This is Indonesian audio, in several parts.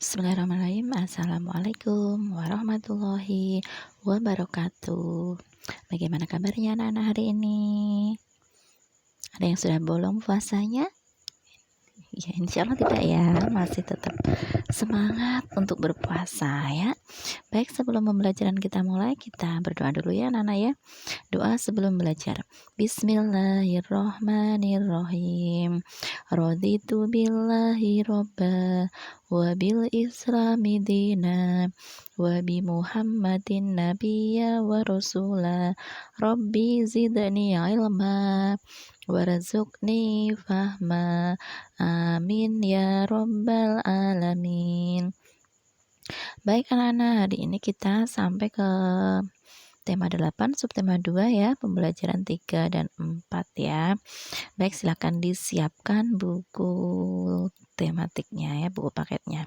Bismillahirrahmanirrahim. Assalamualaikum warahmatullahi wabarakatuh. Bagaimana kabarnya anak-anak hari ini? Ada yang sudah bolong puasanya? Ya, insya Allah tidak ya, masih tetap semangat untuk berpuasa ya. Baik, sebelum pembelajaran kita mulai, kita berdoa dulu ya anak-anak ya. Doa sebelum belajar. Bismillahirrohmanirrohim. Raditu billahi robba wa bil islami dina wa bi muhammadin nabiyya wa rasula. Rabbi zidni ilma warzuqni fahma. Amin ya rabbal alamin. Baik anak-anak, hari ini kita sampai ke tema 8, subtema 2 ya, pembelajaran 3 dan 4 ya. Baik, silakan disiapkan buku tematiknya ya, buku paketnya.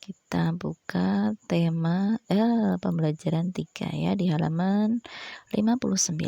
Kita buka tema pembelajaran 3 ya, di halaman 59.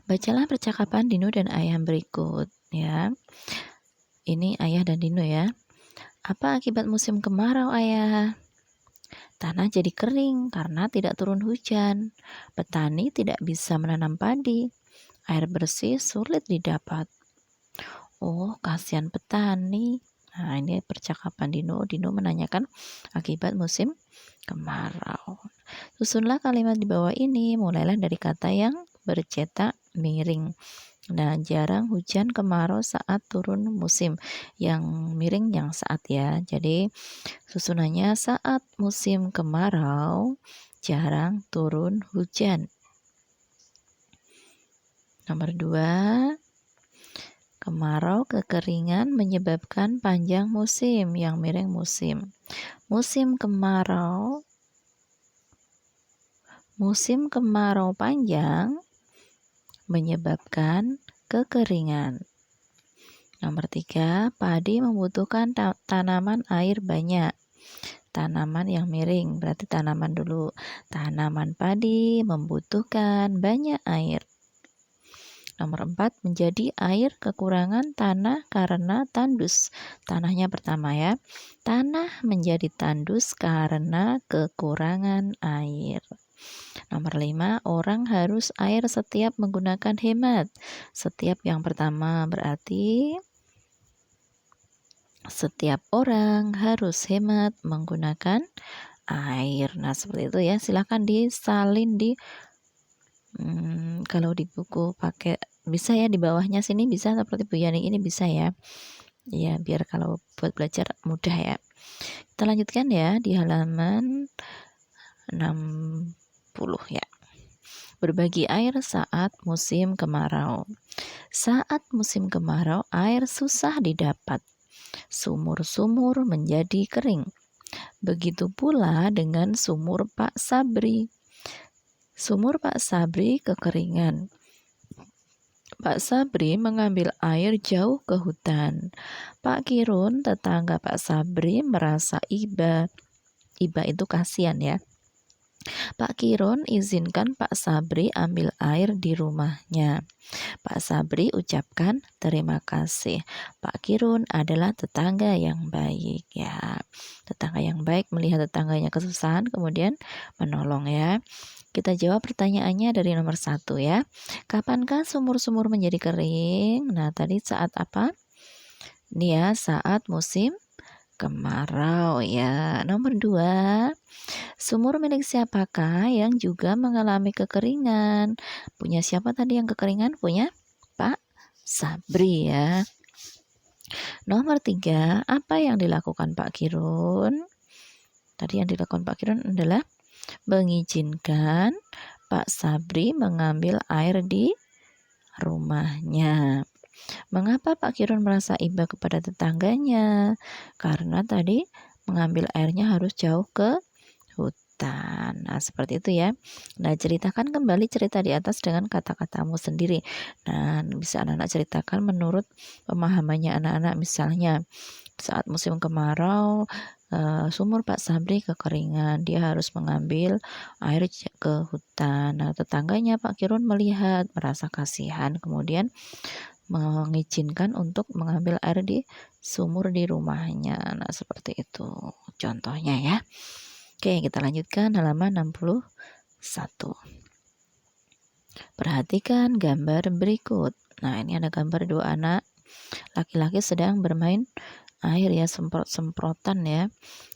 Bacalah percakapan Dino dan Ayah berikut ya. Ini Ayah dan Dino ya. Apa akibat musim kemarau, Ayah? Tanah jadi kering karena tidak turun hujan. Petani tidak bisa menanam padi. Air bersih sulit didapat. Oh, kasihan petani. Nah, ini percakapan Dino. Dino menanyakan akibat musim kemarau. Susunlah kalimat di bawah ini. Mulailah dari kata yang bercetak miring. Nah, jarang hujan kemarau saat turun musim. Yang miring yang saat ya. Jadi susunannya saat musim kemarau jarang turun hujan. Nomor 2, kemarau kekeringan menyebabkan panjang musim, yang miring musim. Musim kemarau panjang menyebabkan kekeringan. Nomor 3, padi membutuhkan tanaman air banyak. Tanaman yang miring, berarti tanaman dulu. Tanaman padi membutuhkan banyak air. Nomor 4, menjadi air kekurangan tanah karena tandus. Tanahnya pertama ya. Tanah menjadi tandus karena kekurangan air. Nomor 5, orang harus air setiap menggunakan hemat. Setiap yang pertama berarti setiap orang harus hemat menggunakan air. Nah, seperti itu ya. Silahkan disalin di kalau di buku pakai bisa ya, di bawahnya sini bisa seperti Bu Yani ini bisa ya. Ya, biar kalau buat belajar mudah ya. Kita lanjutkan ya di halaman 60 ya. Berbagi air saat musim kemarau. Saat musim kemarau, air susah didapat. Sumur-sumur menjadi kering. Begitu pula dengan sumur Pak Sabri. Sumur Pak Sabri kekeringan. Pak Sabri mengambil air jauh ke hutan. Pak Kirun, tetangga Pak Sabri, merasa iba. Iba itu kasihan ya. Pak Kirun izinkan Pak Sabri ambil air di rumahnya. Pak Sabri ucapkan terima kasih. Pak Kirun adalah tetangga yang baik ya. Tetangga yang baik melihat tetangganya kesusahan kemudian menolong ya. Kita jawab pertanyaannya dari nomor 1 ya. Kapankah sumur-sumur menjadi kering? Nah, tadi saat apa? Ini ya, saat musim kemarau ya. Nomor 2, sumur milik siapakah yang juga mengalami kekeringan? Punya siapa tadi yang kekeringan? Punya Pak Sabri ya. Nomor 3, apa yang dilakukan Pak Kirun? Tadi yang dilakukan Pak Kirun adalah mengizinkan Pak Sabri mengambil air di rumahnya. Mengapa Pak Kirun merasa iba kepada tetangganya? Karena tadi mengambil airnya harus jauh ke hutan. Nah, seperti itu ya. Nah, ceritakan kembali cerita di atas dengan kata-katamu sendiri. Nah, bisa anak-anak ceritakan menurut pemahamannya anak-anak. Misalnya, saat musim kemarau, sumur Pak Sabri kekeringan, dia harus mengambil air ke hutan. Nah, tetangganya Pak Kirun melihat, merasa kasihan, kemudian mengizinkan untuk mengambil air di sumur di rumahnya. Nah, seperti itu contohnya ya. Oke, kita lanjutkan halaman 61. Perhatikan gambar berikut. Nah, ini ada gambar dua anak laki-laki sedang bermain air ya, semprot-semprotan ya.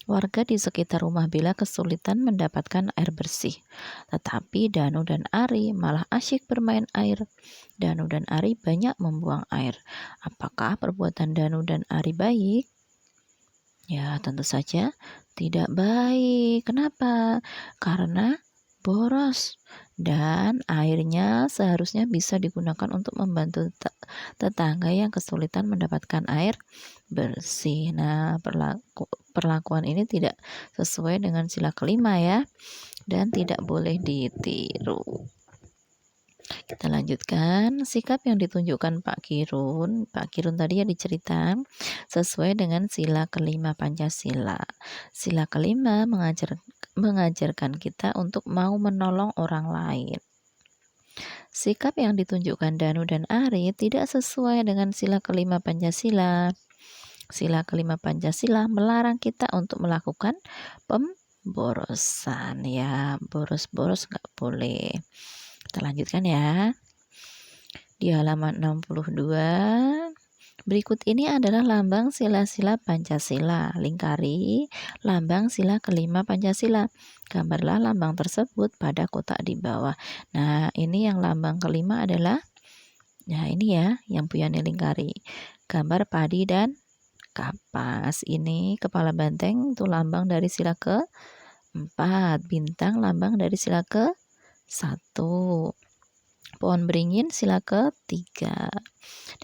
Warga di sekitar rumah Bella kesulitan mendapatkan air bersih. Tetapi Danu dan Ari malah asyik bermain air. Danu dan Ari banyak membuang air. Apakah perbuatan Danu dan Ari baik? Ya, tentu saja tidak baik. Kenapa? Karena boros dan airnya seharusnya bisa digunakan untuk membantu tetangga yang kesulitan mendapatkan air bersih. Nah, perlakuan ini tidak sesuai dengan sila kelima ya, dan tidak boleh ditiru. Kita lanjutkan, sikap yang ditunjukkan Pak Kirun tadi ya dicerita sesuai dengan sila kelima Pancasila. Sila kelima mengajarkan kita untuk mau menolong orang lain. Sikap yang ditunjukkan Danu dan Ari tidak sesuai dengan sila kelima Pancasila. Sila kelima Pancasila melarang kita untuk melakukan pemborosan ya, boros-boros nggak boleh. Kita lanjutkan ya. Di halaman 62, berikut ini adalah lambang sila-sila Pancasila. Lingkari lambang sila kelima Pancasila. Gambarlah lambang tersebut pada kotak di bawah. Nah, ini yang lambang kelima adalah, nah ini ya, yang Bu Yani lingkari. Gambar padi dan kapas. Ini kepala banteng itu lambang dari sila ke-4. Bintang lambang dari sila ke-1. Pohon beringin sila ke-3.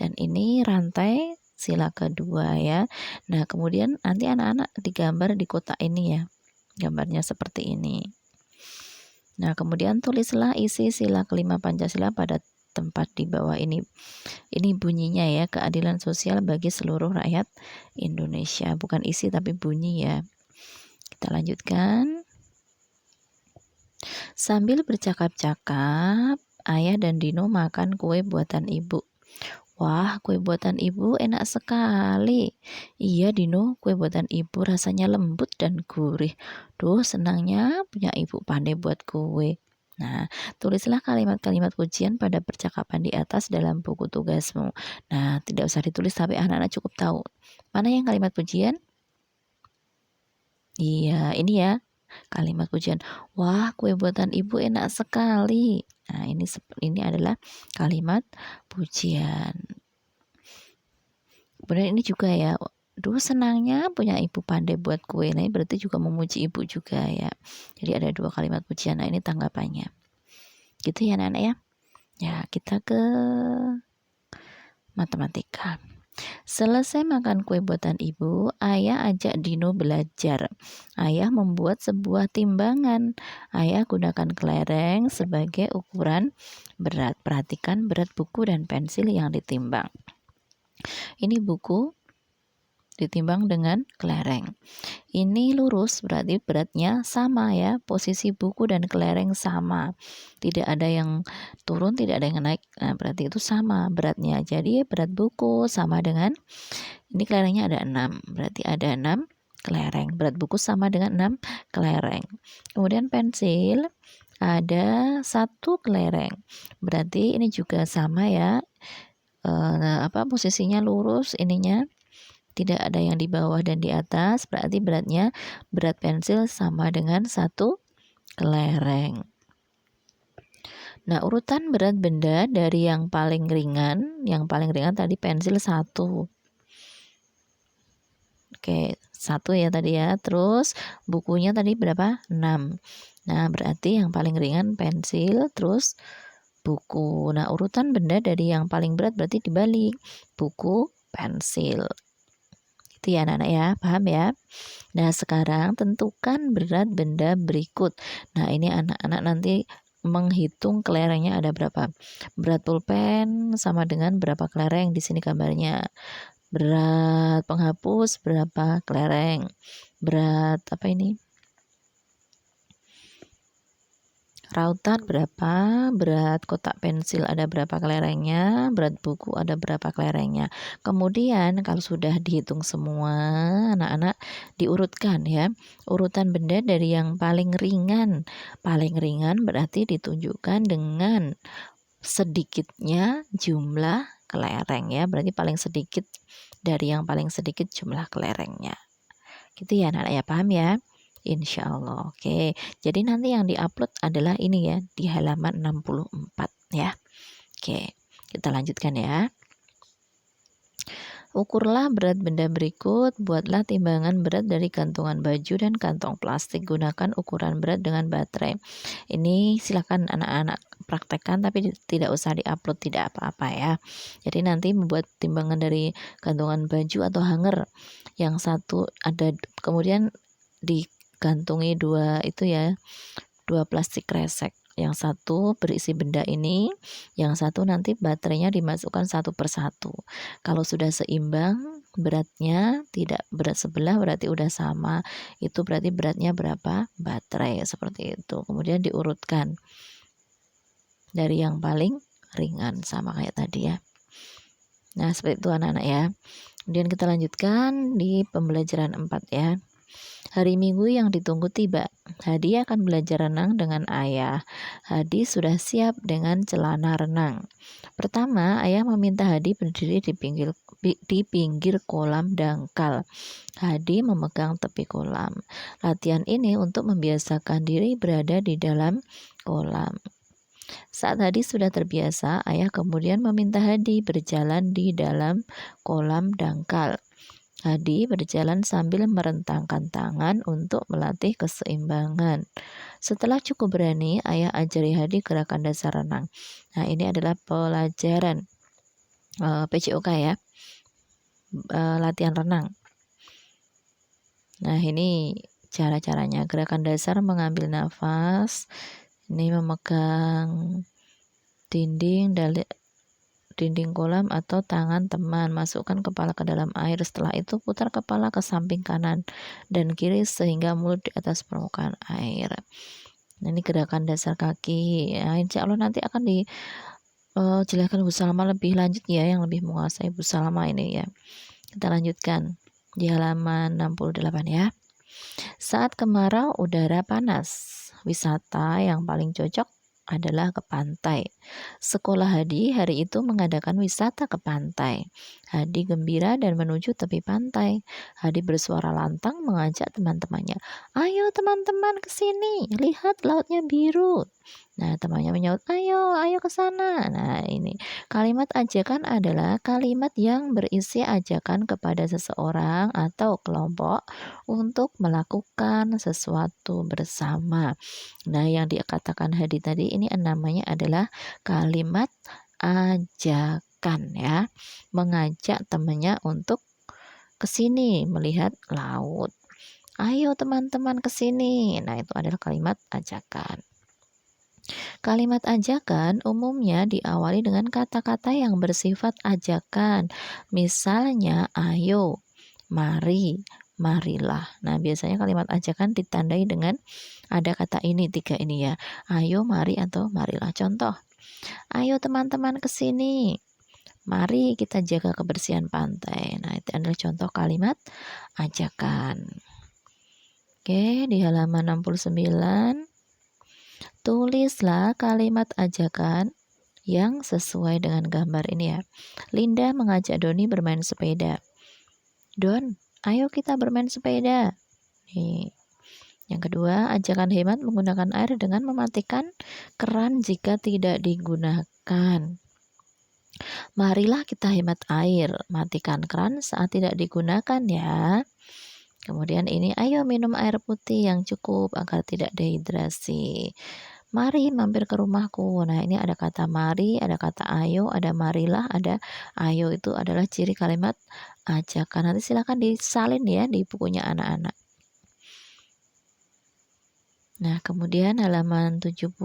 Dan ini rantai sila kedua ya. Nah, kemudian nanti anak-anak digambar di kotak ini ya. Gambarnya seperti ini. Nah, kemudian tulislah isi sila kelima Pancasila pada tempat di bawah ini. Ini bunyinya ya, keadilan sosial bagi seluruh rakyat Indonesia. Bukan isi tapi bunyi ya. Kita lanjutkan. Sambil bercakap-cakap, Ayah dan Dino makan kue buatan ibu. Wah, kue buatan ibu enak sekali. Iya Dino, kue buatan ibu rasanya lembut dan gurih. Duh, senangnya punya ibu pandai buat kue. Nah, tulislah kalimat-kalimat pujian pada percakapan di atas dalam buku tugasmu. Nah, tidak usah ditulis tapi anak-anak cukup tahu. Mana yang kalimat pujian? Iya, ini ya. Kalimat pujian. Wah, kue buatan ibu enak sekali. Nah, ini adalah kalimat pujian. Kemudian ini juga ya. Duh, senangnya punya ibu pandai buat kue. Nah, ini berarti juga memuji ibu juga ya. Jadi ada dua kalimat pujian. Nah, ini tanggapannya. Gitu ya anak-anak ya. Ya, kita ke matematika. Selesai makan kue buatan ibu, Ayah ajak Dino belajar. Ayah membuat sebuah timbangan. Ayah gunakan kelereng sebagai ukuran berat. Perhatikan berat buku dan pensil yang ditimbang. Ini buku ditimbang dengan kelereng. Ini lurus berarti beratnya sama ya. Posisi buku dan kelereng sama. Tidak ada yang turun, tidak ada yang naik. Nah, berarti itu sama beratnya. Jadi berat buku sama dengan, ini kelerengnya ada 6. Berarti ada 6 kelereng. Berat buku sama dengan 6 kelereng. Kemudian pensil ada 1 kelereng. Berarti ini juga sama ya. Posisinya lurus ininya. Tidak ada yang di bawah dan di atas, berarti berat pensil sama dengan 1 kelereng. Nah, urutan berat benda dari yang paling ringan tadi pensil 1. Oke, 1 ya tadi ya. Terus bukunya tadi berapa? 6. Nah, berarti yang paling ringan pensil, terus buku. Nah, urutan benda dari yang paling berat berarti dibalik. Buku, pensil. Itu ya anak-anak ya, paham ya? Nah, sekarang tentukan berat benda berikut. Nah, ini anak-anak nanti menghitung kelerengnya ada berapa. Berat pulpen sama dengan berapa kelereng, di sini gambarnya. Berat penghapus berapa kelereng. Berat Rautan berapa, berat kotak pensil ada berapa kelerengnya, berat buku ada berapa kelerengnya. Kemudian kalau sudah dihitung semua, anak-anak diurutkan ya. Urutan benda dari yang paling ringan. Paling ringan berarti ditunjukkan dengan sedikitnya jumlah kelereng ya. Berarti paling sedikit dari yang paling sedikit jumlah kelerengnya. Gitu ya anak-anak ya, paham ya? Insya Allah. Oke, jadi nanti yang diupload adalah ini ya, di halaman 64 ya. Oke, kita lanjutkan ya. Ukurlah berat benda berikut, buatlah timbangan berat dari gantungan baju dan kantong plastik. Gunakan ukuran berat dengan baterai. Ini silakan anak-anak praktekkan, tapi tidak usah diupload, tidak apa-apa ya. Jadi nanti membuat timbangan dari gantungan baju atau hanger. Yang satu ada, kemudian digantungi dua itu ya, dua plastik kresek. Yang satu berisi benda ini, yang satu nanti baterainya dimasukkan satu persatu. Kalau sudah seimbang beratnya, tidak berat sebelah berarti udah sama. Itu berarti beratnya berapa baterai, seperti itu. Kemudian diurutkan dari yang paling ringan sama kayak tadi ya. Nah, seperti itu anak-anak ya. Kemudian kita lanjutkan di pembelajaran 4 ya. Hari Minggu yang ditunggu tiba. Hadi akan belajar renang dengan ayah. Hadi sudah siap dengan celana renang. Pertama, ayah meminta Hadi berdiri di pinggir kolam dangkal. Hadi memegang tepi kolam. Latihan ini untuk membiasakan diri berada di dalam kolam. Saat Hadi sudah terbiasa, ayah kemudian meminta Hadi berjalan di dalam kolam dangkal. Hadi berjalan sambil merentangkan tangan untuk melatih keseimbangan. Setelah cukup berani, ayah ajari Hadi gerakan dasar renang. Nah, ini adalah pelajaran PJOK ya, latihan renang. Nah, ini cara-caranya. Gerakan dasar mengambil nafas. Ini memegang dinding kolam atau tangan teman, masukkan kepala ke dalam air. Setelah itu putar kepala ke samping kanan dan kiri sehingga mulut di atas permukaan air. Nah, ini gerakan dasar kaki. Nah, insya Allah nanti akan dijelaskan Bu Salama lebih lanjut ya, yang lebih menguasai Bu Salama ini ya. Kita lanjutkan di halaman 68 ya. Saat kemarau udara panas, wisata yang paling cocok adalah ke pantai. Sekolah Hadi hari itu mengadakan wisata ke pantai. Hadi gembira dan menuju tepi pantai. Hadi bersuara lantang mengajak teman-temannya. Ayo teman-teman ke sini, lihat lautnya biru. Nah, temannya menyaut, ayo ke sana. Nah, ini kalimat ajakan adalah kalimat yang berisi ajakan kepada seseorang atau kelompok untuk melakukan sesuatu bersama. Nah, yang dikatakan Hadi tadi ini namanya adalah kalimat ajakan ya. Mengajak temannya untuk ke sini melihat laut. Ayo teman-teman ke sini. Nah, itu adalah kalimat ajakan. Kalimat ajakan umumnya diawali dengan kata-kata yang bersifat ajakan. Misalnya, ayo, mari, marilah. Nah, biasanya kalimat ajakan ditandai dengan ada kata ini, tiga ini ya. Ayo, mari, atau marilah. Contoh, ayo teman-teman ke sini. Mari kita jaga kebersihan pantai. Nah, itu adalah contoh kalimat ajakan. Oke, di halaman 69. Tulislah kalimat ajakan yang sesuai dengan gambar ini ya. Linda mengajak Doni bermain sepeda. Don, ayo kita bermain sepeda. Nih. Yang kedua, ajakan hemat menggunakan air dengan mematikan keran jika tidak digunakan. Marilah kita hemat air, matikan keran saat tidak digunakan ya. Kemudian ini, ayo minum air putih yang cukup agar tidak dehidrasi. Mari mampir ke rumahku. Nah, ini ada kata mari, ada kata ayo, ada marilah, ada ayo. Itu adalah ciri kalimat ajakan. Nanti silakan disalin ya di bukunya anak-anak. Nah, kemudian halaman 70,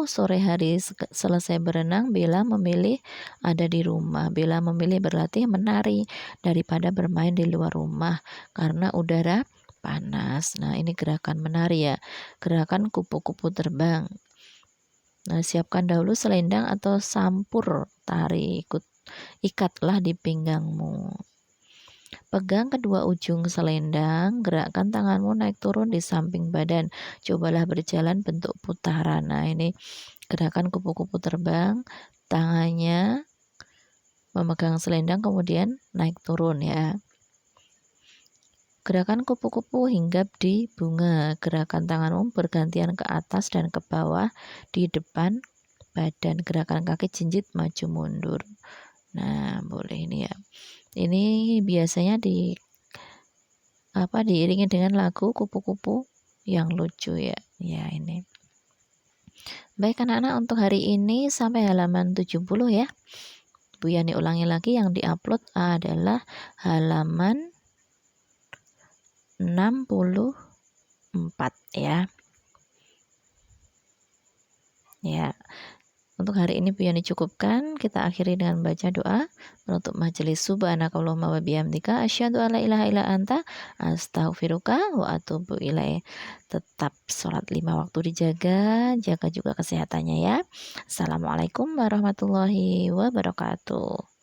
sore hari selesai berenang, Bella memilih ada di rumah. Bella memilih berlatih menari daripada bermain di luar rumah karena udara panas. Nah, ini gerakan menari ya. Gerakan kupu-kupu terbang. Nah, siapkan dahulu selendang atau sampur tari, ikatlah di pinggangmu. Pegang kedua ujung selendang, gerakkan tanganmu naik turun di samping badan. Cobalah berjalan bentuk putaran. Nah, ini gerakan kupu-kupu terbang, tangannya memegang selendang kemudian naik turun ya. Gerakan kupu-kupu hinggap di bunga. Gerakan tanganmu bergantian ke atas dan ke bawah di depan badan. Gerakan kaki jinjit maju mundur. Nah, boleh ini ya. Ini biasanya diiringi dengan lagu kupu-kupu yang lucu ya. Ya, ini. Baik anak-anak, untuk hari ini sampai halaman 70 ya. Bu Yani ulangi lagi, yang diupload adalah halaman 64 ya. Ya. Untuk hari ini Bu Yani cukupkan. Kita akhiri dengan baca doa penutup majelis. Subhanakallahumma wa bihamdika asyhadu alla ilaha illa anta astaghfiruka wa atubu ilaik. Tetap sholat 5 waktu dijaga, jaga juga kesehatannya ya. Assalamualaikum warahmatullahi wabarakatuh.